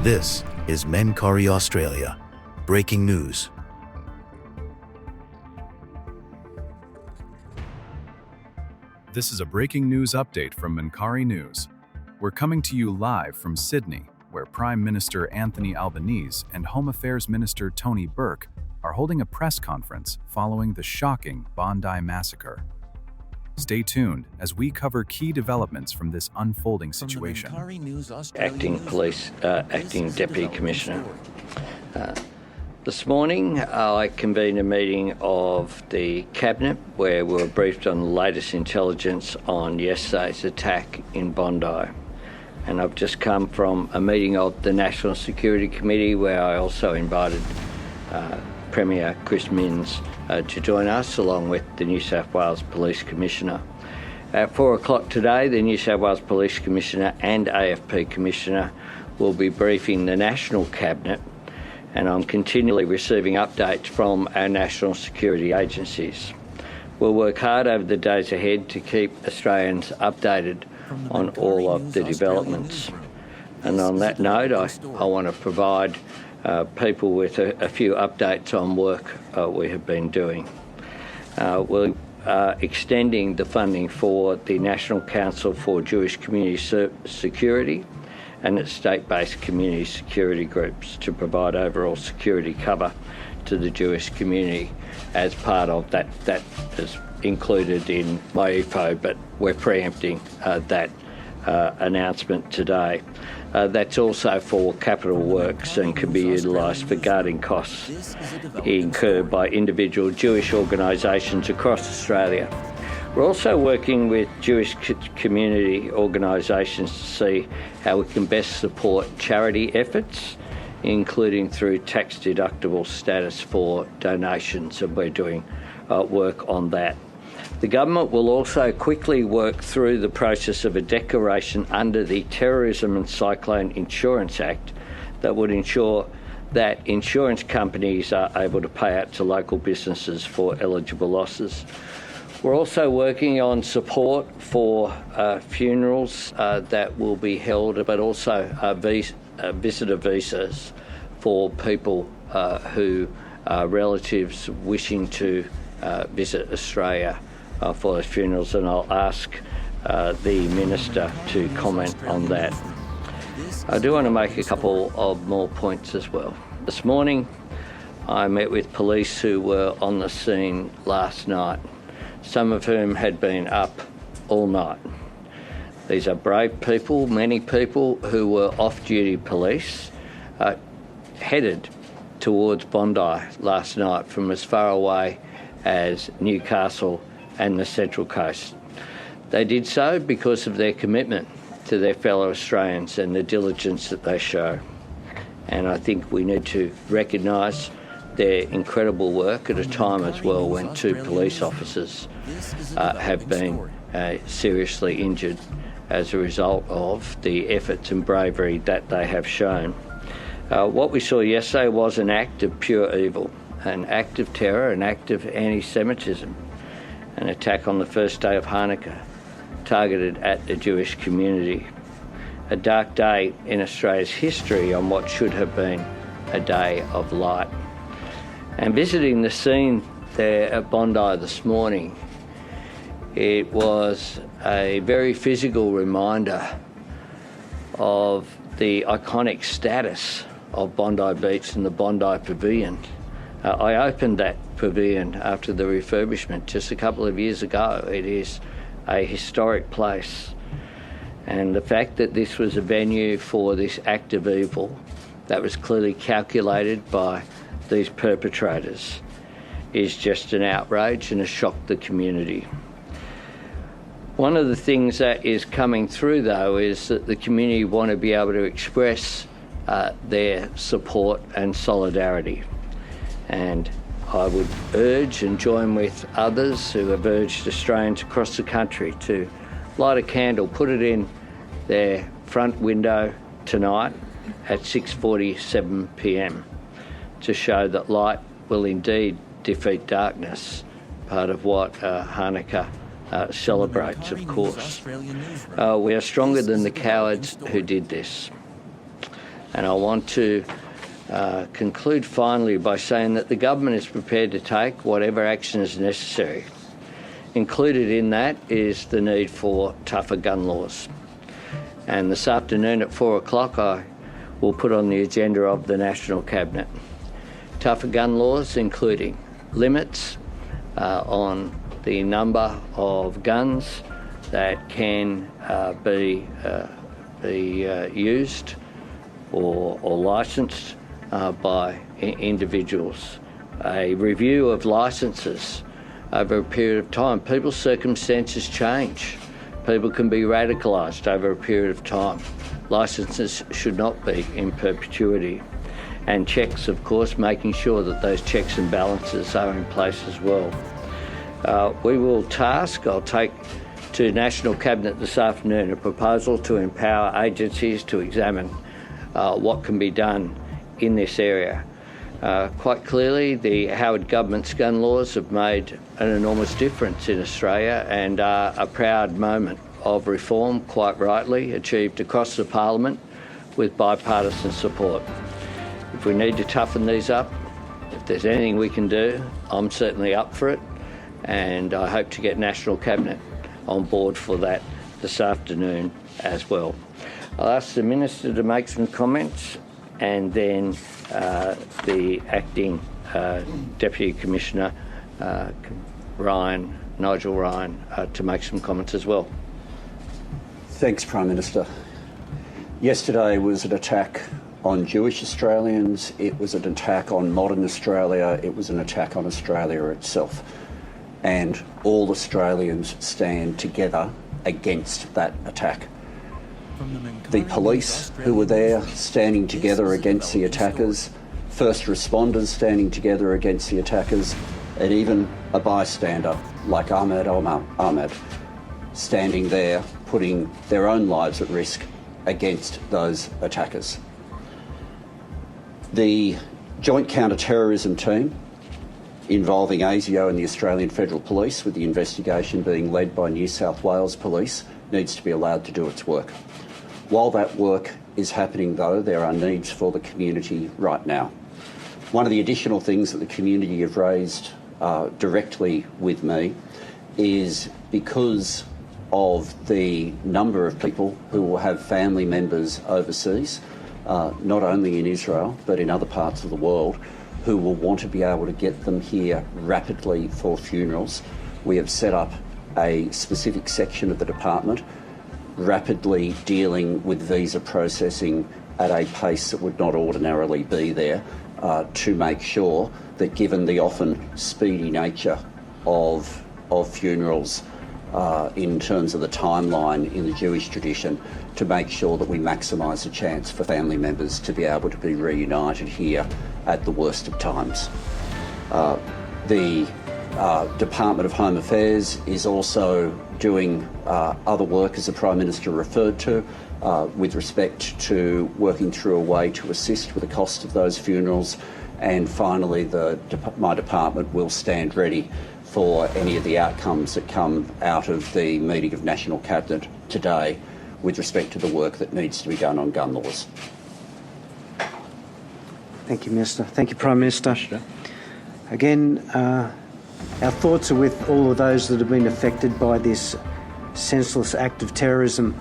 This is Menkari Australia. Breaking news. This is a breaking news update from Menkari News. We're coming to you live from Sydney, where Prime Minister Anthony Albanese and Home Affairs Minister Tony Burke are holding a press conference following the shocking Bondi massacre. Stay tuned as we cover key developments from this unfolding situation. Acting Deputy Commissioner. This morning I convened a meeting of the Cabinet where we were briefed on the latest intelligence on yesterday's attack in Bondi. And I've just come from a meeting of the National Security Committee where I also invited Premier Chris Minns to join us, along with the New South Wales Police Commissioner. At 4 o'clock today, the New South Wales Police Commissioner and AFP Commissioner will be briefing the National Cabinet, and I'm continually receiving updates from our national security agencies. We'll work hard over the days ahead to keep Australians updated on all of the developments. And on that note, I want to provide people with a few updates on work we have been doing. We're extending the funding for the National Council for Jewish Community Security and its state-based community security groups to provide overall security cover to the Jewish community as part of that. That is included in my EFO, but we're preempting that announcement today. That's also for capital works and can be utilised for guarding costs incurred by individual Jewish organisations across Australia. We're also working with Jewish community organisations to see how we can best support charity efforts, including through tax-deductible status for donations, and we're doing work on that. The government will also quickly work through the process of a declaration under the Terrorism and Cyclone Insurance Act that would ensure that insurance companies are able to pay out to local businesses for eligible losses. We're also working on support for funerals that will be held, but also visitor visas for people who are relatives wishing to visit Australia for those funerals, and I'll ask the Minister to comment on that. I do want to make a couple of more points as well. This morning I met with police who were on the scene last night, some of whom had been up all night. These are brave people, many people who were off-duty police, headed towards Bondi last night from as far away as Newcastle and the Central Coast. They did so because of their commitment to their fellow Australians and the diligence that they show. And I think we need to recognise their incredible work at a time as well when 2 police officers have been seriously injured as a result of the efforts and bravery that they have shown. What we saw yesterday was an act of pure evil, an act of terror, an act of anti-Semitism, an attack on the first day of Hanukkah targeted at the Jewish community. A dark day in Australia's history on what should have been a day of light. And visiting the scene there at Bondi this morning, it was a very physical reminder of the iconic status of Bondi Beach and the Bondi Pavilion. I opened that pavilion after the refurbishment just a couple of years ago. It is a historic place, and the fact that this was a venue for this act of evil that was clearly calculated by these perpetrators is just an outrage and has shocked the community. One of the things that is coming through, though, is that the community want to be able to express their support and solidarity. And I would urge and join with others who have urged Australians across the country to light a candle, put it in their front window tonight at 6:47 p.m. to show that light will indeed defeat darkness, part of what Hanukkah celebrates, of course. We are stronger than the cowards who did this. And I want to conclude finally by saying that the government is prepared to take whatever action is necessary. Included in that is the need for tougher gun laws. And this afternoon at 4 o'clock I will put on the agenda of the National Cabinet tougher gun laws, including limits on the number of guns that can be used or licensed by individuals. A review of licences over a period of time. People's circumstances change. People can be radicalised over a period of time. Licences should not be in perpetuity. And checks, of course, making sure that those checks and balances are in place as well. I'll take to National Cabinet this afternoon a proposal to empower agencies to examine what can be done in this area. Quite clearly, the Howard government's gun laws have made an enormous difference in Australia and are a proud moment of reform, quite rightly, achieved across the Parliament with bipartisan support. If we need to toughen these up, if there's anything we can do, I'm certainly up for it, and I hope to get National Cabinet on board for that this afternoon as well. I'll ask the Minister to make some comments, and then the Acting Deputy Commissioner, Nigel Ryan, to make some comments as well. Thanks, Prime Minister. Yesterday was an attack on Jewish Australians, it was an attack on modern Australia, it was an attack on Australia itself. And all Australians stand together against that attack. The police who were there standing together against the attackers, first responders standing together against the attackers, and even a bystander like Ahmed standing there putting their own lives at risk against those attackers. The Joint Counter-Terrorism Team involving ASIO and the Australian Federal Police, with the investigation being led by New South Wales Police, needs to be allowed to do its work. While that work is happening, though, there are needs for the community right now. One of the additional things that the community have raised directly with me is because of the number of people who will have family members overseas, not only in Israel but in other parts of the world, who will want to be able to get them here rapidly for funerals. We have set up a specific section of the department rapidly dealing with visa processing at a pace that would not ordinarily be there, to make sure that, given the often speedy nature of funerals in terms of the timeline in the Jewish tradition, to make sure that we maximise the chance for family members to be able to be reunited here at the worst of times. The Department of Home Affairs is also doing other work, as the Prime Minister referred to, with respect to working through a way to assist with the cost of those funerals. And finally, my department will stand ready for any of the outcomes that come out of the meeting of National Cabinet today with respect to the work that needs to be done on gun laws. Thank you, Minister. Thank you, Prime Minister. Again, our thoughts are with all of those that have been affected by this senseless act of terrorism.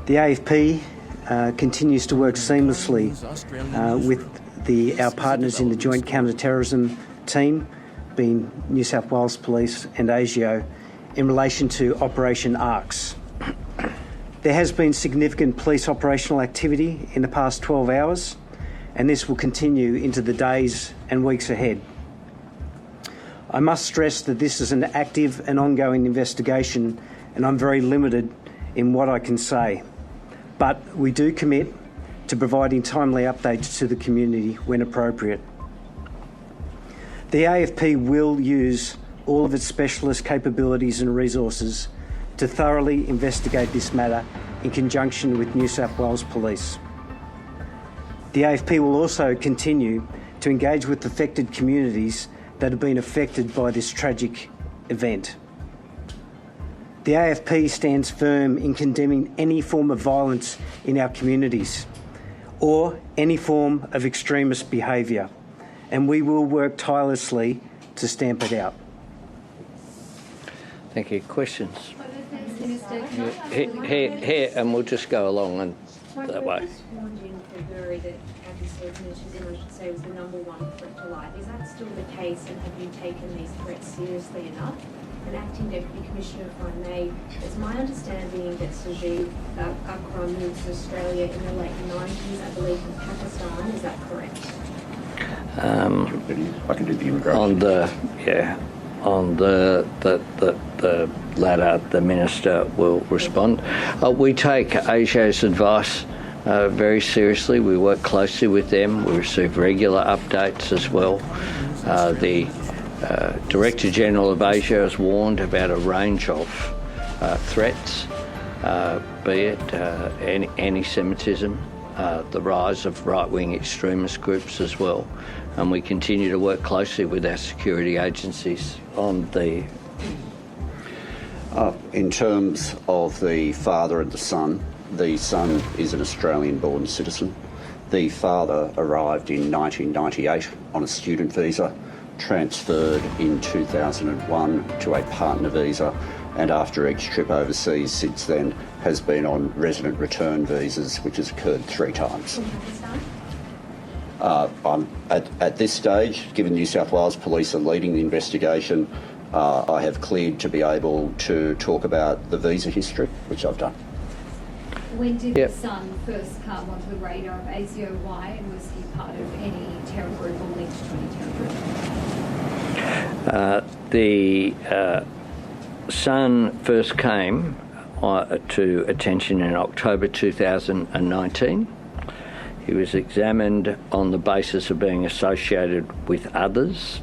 The AFP continues to work seamlessly with our partners in the Joint Counter-Terrorism Team, being New South Wales Police and ASIO, in relation to Operation ARCS. There has been significant police operational activity in the past 12 hours, and this will continue into the days and weeks ahead. I must stress that this is an active and ongoing investigation, and I'm very limited in what I can say. But we do commit to providing timely updates to the community when appropriate. The AFP will use all of its specialist capabilities and resources to thoroughly investigate this matter in conjunction with New South Wales Police. The AFP will also continue to engage with affected communities that have been affected by this tragic event. The AFP stands firm in condemning any form of violence in our communities. or any form of extremist behaviour, and we will work tirelessly to stamp it out. Thank you. Questions? Here, and we'll just go along and that way. In February that anti-Semitism, I should say, was the number one threat to life. Is that still the case, and have you taken these threats seriously enough? And Acting Deputy Commissioner, if I may, it's my understanding that Sajid Akram moved to Australia in the late 90s, I believe, from Pakistan. Is that correct? I can do the immigration. On the latter, the Minister will respond. We take ASIO's advice very seriously. We work closely with them. We receive regular updates as well. The Director General of ASIO has warned about a range of threats, be it anti-Semitism, the rise of right-wing extremist groups as well. And we continue to work closely with our security agencies on the... In terms of the father and the son is an Australian-born citizen. The father arrived in 1998 on a student visa, transferred in 2001 to a partner visa, and after each trip overseas since then has been on resident return visas, which has occurred 3 times. At this stage, given New South Wales Police are leading the investigation, I have cleared to be able to talk about the visa history, which I've done. When did the son first come onto the radar of ASIO? Why? And was he part of any terror group or linked to any terror group? The son first came to attention in October 2019. He was examined on the basis of being associated with others,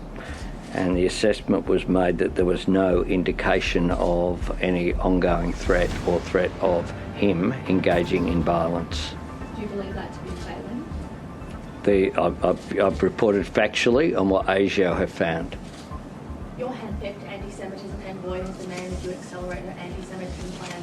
and the assessment was made that there was no indication of any ongoing threat or threat of him engaging in violence. Do you believe that to be failing? I've reported factually on what ASIO have found. Your hand-picked anti-Semitism envoy has demanded you accelerate your anti-Semitism plan.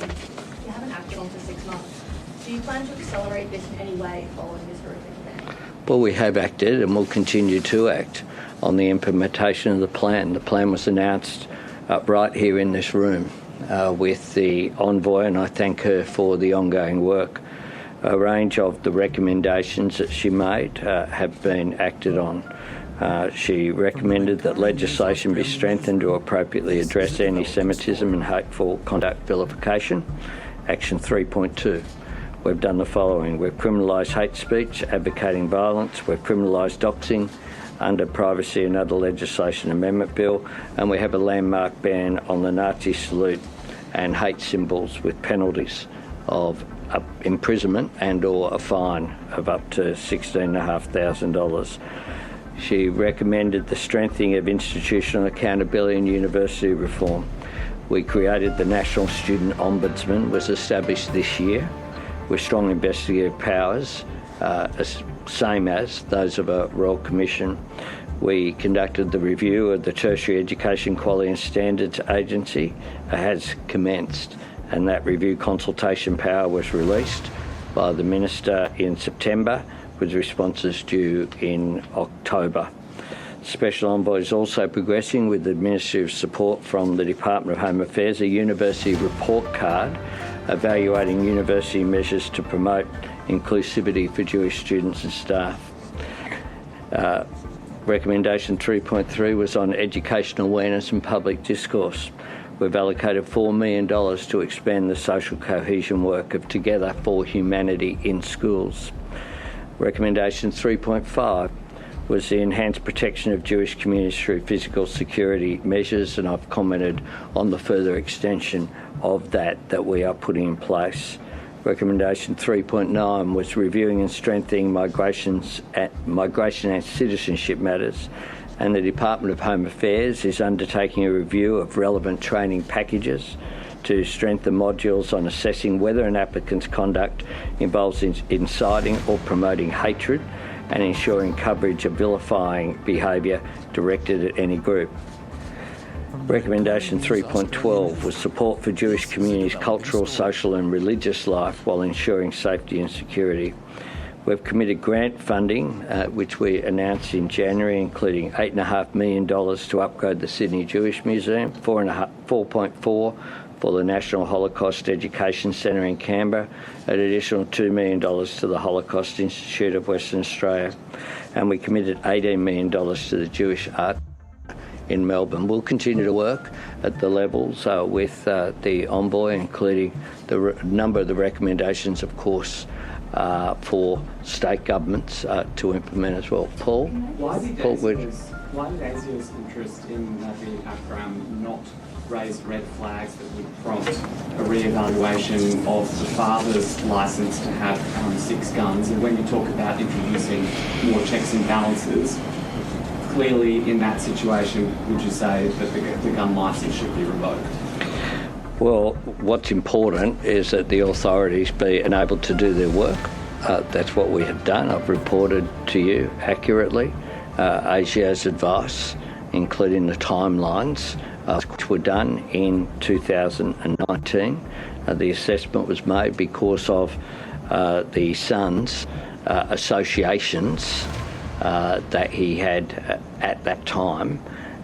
You haven't acted on for 6 months. Do you plan to accelerate this in any way following this horrific event? Well, we have acted and will continue to act on the implementation of the plan. The plan was announced right here in this room with the envoy, and I thank her for the ongoing work. A range of the recommendations that she made have been acted on. She recommended that legislation be strengthened to appropriately address anti-Semitism and hateful conduct vilification. Action 3.2. We've done the following. We've criminalised hate speech, advocating violence. We've criminalised doxing under Privacy and Other Legislation Amendment Bill. And we have a landmark ban on the Nazi salute and hate symbols with penalties of imprisonment and or a fine of up to $16,500. She recommended the strengthening of institutional accountability and university reform. We created the National Student Ombudsman, was established this year, with strong investigative powers, same as those of a Royal Commission. We conducted the review of the Tertiary Education Quality and Standards Agency. It has commenced, and that review consultation power was released by the Minister in September, with responses due in October. Special Envoy is also progressing with administrative support from the Department of Home Affairs, a university report card evaluating university measures to promote inclusivity for Jewish students and staff. Recommendation 3.3 was on education awareness and public discourse. We've allocated $4 million to expand the social cohesion work of Together for Humanity in schools. Recommendation 3.5 was the enhanced protection of Jewish communities through physical security measures, and I've commented on the further extension of that we are putting in place. Recommendation 3.9 was reviewing and strengthening migration and citizenship matters, and the Department of Home Affairs is undertaking a review of relevant training packages to strengthen modules on assessing whether an applicant's conduct involves inciting or promoting hatred and ensuring coverage of vilifying behaviour directed at any group. Recommendation 3.12 was support for Jewish communities' cultural, social and religious life while ensuring safety and security. We've committed grant funding, which we announced in January, including $8.5 million to upgrade the Sydney Jewish Museum, 4.4 for the National Holocaust Education Centre in Canberra, an additional $2 million to the Holocaust Institute of Western Australia, and we committed $18 million to the Jewish Art in Melbourne. We'll continue to work at the levels with the Envoy, including the number of the recommendations, of course, for state governments to implement as well. Paul? Why did ASIO's interest in the AFRAM not raise red flags that would prompt a re-evaluation of the father's licence to have 6 guns? And when you talk about introducing more checks and balances, clearly in that situation, would you say that the gun licence should be revoked? Well, what's important is that the authorities be enabled to do their work. That's what we have done. I've reported to you accurately ASIO's advice, including the timelines, which were done in 2019. The assessment was made because of the son's associations that he had at that time,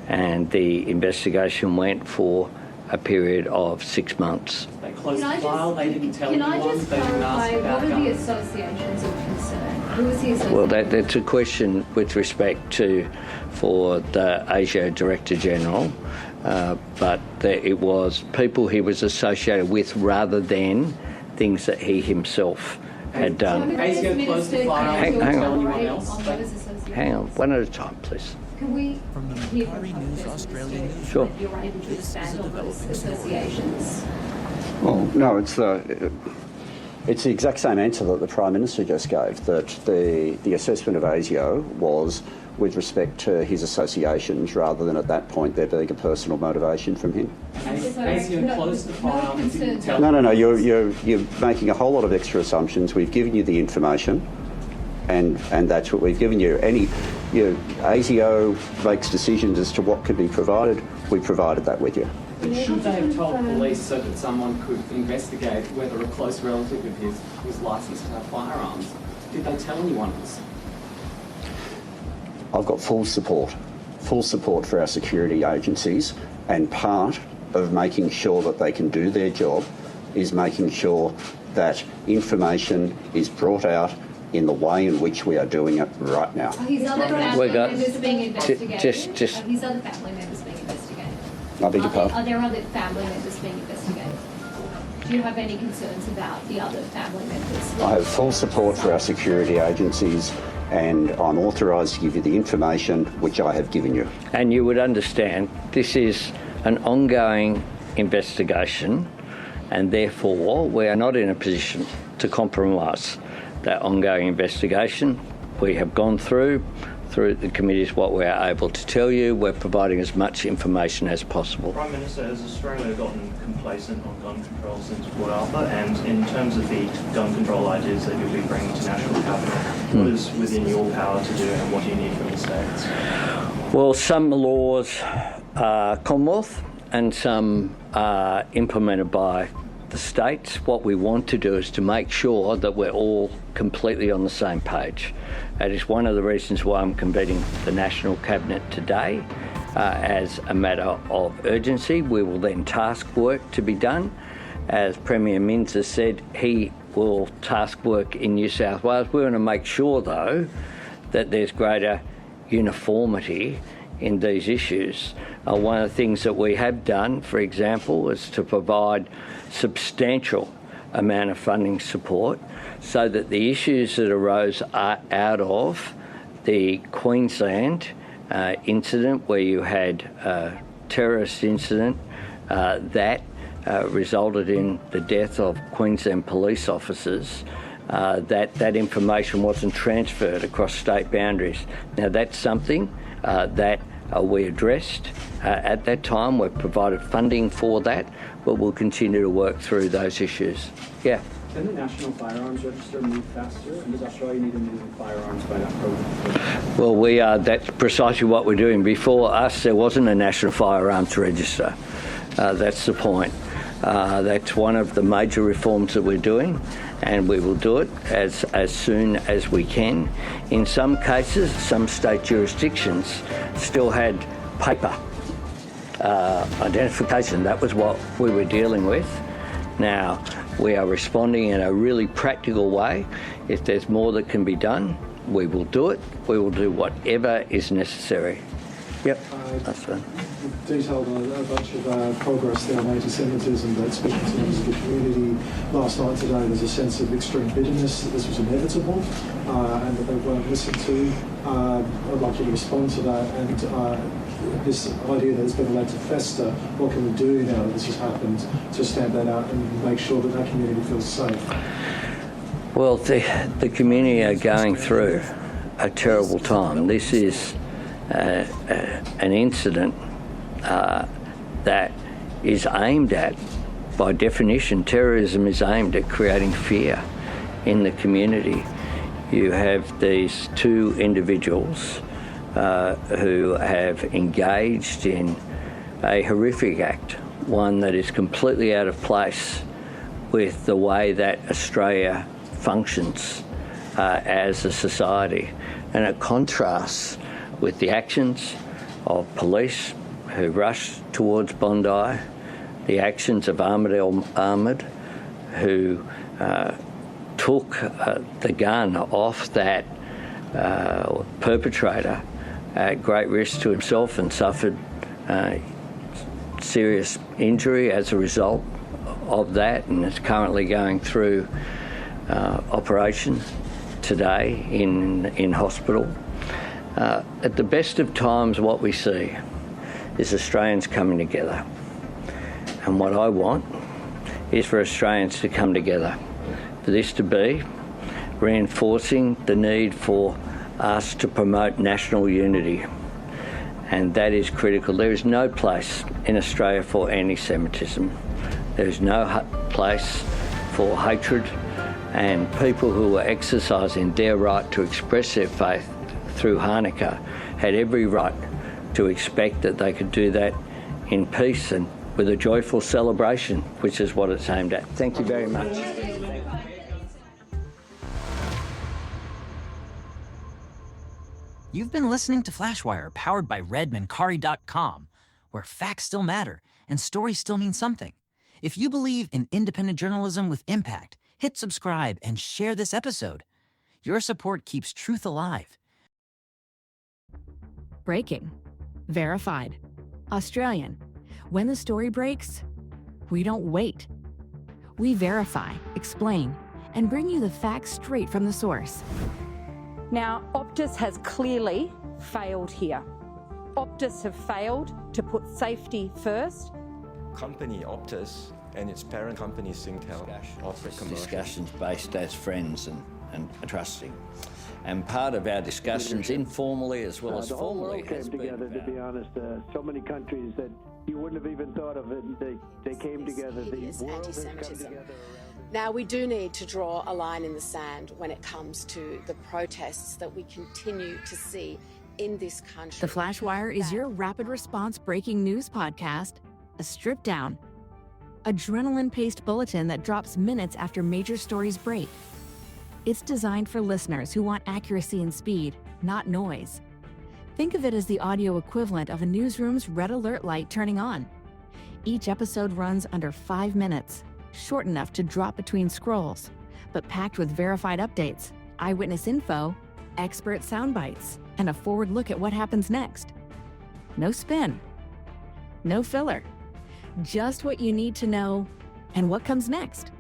and the investigation went for a period of 6 months. They closed the file, they didn't tell anyone, Can I just clarify, what are the associations of concern? Who is the association? Well, that's a question with respect to for the ASIO Director General, but it was people he was associated with rather than things that he himself had done. ASIO closed the file, Hang didn't tell on. anyone else. Hang on, one at a time, please. Can we From the hear from Macquarie News Prime Australia Minister News. Sure. that you're able to expand on those associations? Well, no, it's the exact same answer that the Prime Minister just gave, that the assessment of ASIO was with respect to his associations rather than at that point there being a personal motivation from him. ASIO closed the file and didn't tell No, you're making a whole lot of extra assumptions. We've given you the information, and that's what we've given you. ASIO makes decisions as to what can be provided. We provided that with you. But should they have told police so that someone could investigate whether a close relative of his was licensed to have firearms? Did they tell anyone else? I've got full support for our security agencies, and part of making sure that they can do their job is making sure that information is brought out in the way in which we are doing it right now. His other family members being investigated. Just His other family members being investigated. I beg your pardon? Are there other family members being investigated? Do you have any concerns about the other family members? I have full support for our security agencies, and I'm authorised to give you the information which I have given you. And you would understand this is an ongoing investigation, and therefore we are not in a position to compromise that ongoing investigation. We have gone through the committees what we are able to tell you. We're providing as much information as possible. Prime Minister, has Australia gotten complacent on gun control since Port Arthur? And in terms of the gun control ideas that you'll be bringing to National Cabinet, what is within your power to do and what do you need from the states? Well, some laws are Commonwealth and some are implemented by the states. What we want to do is to make sure that we're all completely on the same page. That is one of the reasons why I'm convening the National Cabinet today as a matter of urgency. We will then task work to be done. As Premier Minns has said, he will task work in New South Wales. We want to make sure, though, that there's greater uniformity in these issues. One of the things that we have done, for example, is to provide substantial amount of funding support so that the issues that arose out of the Queensland incident, where you had a terrorist incident that resulted in the death of Queensland police officers, that information wasn't transferred across state boundaries. Now that's something that we addressed at that time. We've provided funding for that, but we'll continue to work through those issues. Yeah. Can the National Firearms Register move faster? And does Australia need to move firearms by that program? Well, that's precisely what we're doing. Before us, there wasn't a National Firearms Register. That's the point. That's one of the major reforms that we're doing, and we will do it as soon as we can. In some cases, some state jurisdictions still had paper identification. That was what we were dealing with. Now, we are responding in a really practical way. If there's more that can be done, we will do it. We will do whatever is necessary. Yep, that's fine. Detailed a bunch of progress there on anti-Semitism, but speaking to members of the community last night, today, there's a sense of extreme bitterness that this was inevitable and that they weren't listened to. I'd like you to respond to that, and this idea that it's been allowed to fester. What can we do now that this has happened to stamp that out and make sure that that community feels safe? Well, the community are going through a terrible time. This is an incident that is aimed at, by definition, terrorism is aimed at creating fear in the community. You have these two individuals who have engaged in a horrific act, one that is completely out of place with the way that Australia functions as a society. And it contrasts with the actions of police who rushed towards Bondi, the actions of Ahmed, who took the gun off that perpetrator at great risk to himself and suffered serious injury as a result of that, and is currently going through operation today in hospital. At the best of times, what we see is Australians coming together. And what I want is for Australians to come together, for this to be reinforcing the need for us to promote national unity. And that is critical. There is no place in Australia for anti-Semitism. There is no place for hatred, and people who are exercising their right to express their faith through Hanukkah had every right to expect that they could do that in peace and with a joyful celebration, which is what it's aimed at. Thank you very much. You've been listening to Flashwire, powered by RedMancari.com, where facts still matter and stories still mean something. If you believe in independent journalism with impact, hit subscribe and share this episode. Your support keeps truth alive. Breaking. Verified. Australian. When the story breaks, we don't wait. We verify, explain, and bring you the facts straight from the source. Now, Optus has clearly failed here. Optus have failed to put safety first. Company Optus and its parent company Singtel offer commercial Discussions based as friends and trusting. And part of our discussions, informally as well as formally, has been together, to be honest. So many countries that you wouldn't have even thought of it, they came together. The world has come together. Now, we do need to draw a line in the sand when it comes to the protests that we continue to see in this country. The Flashwire is your rapid response breaking news podcast, a stripped down, adrenaline-paced bulletin that drops minutes after major stories break. It's designed for listeners who want accuracy and speed, not noise. Think of it as the audio equivalent of a newsroom's red alert light turning on. Each episode runs under 5 minutes, short enough to drop between scrolls, but packed with verified updates, eyewitness info, expert sound bites, and a forward look at what happens next. No spin. No filler. Just what you need to know and what comes next.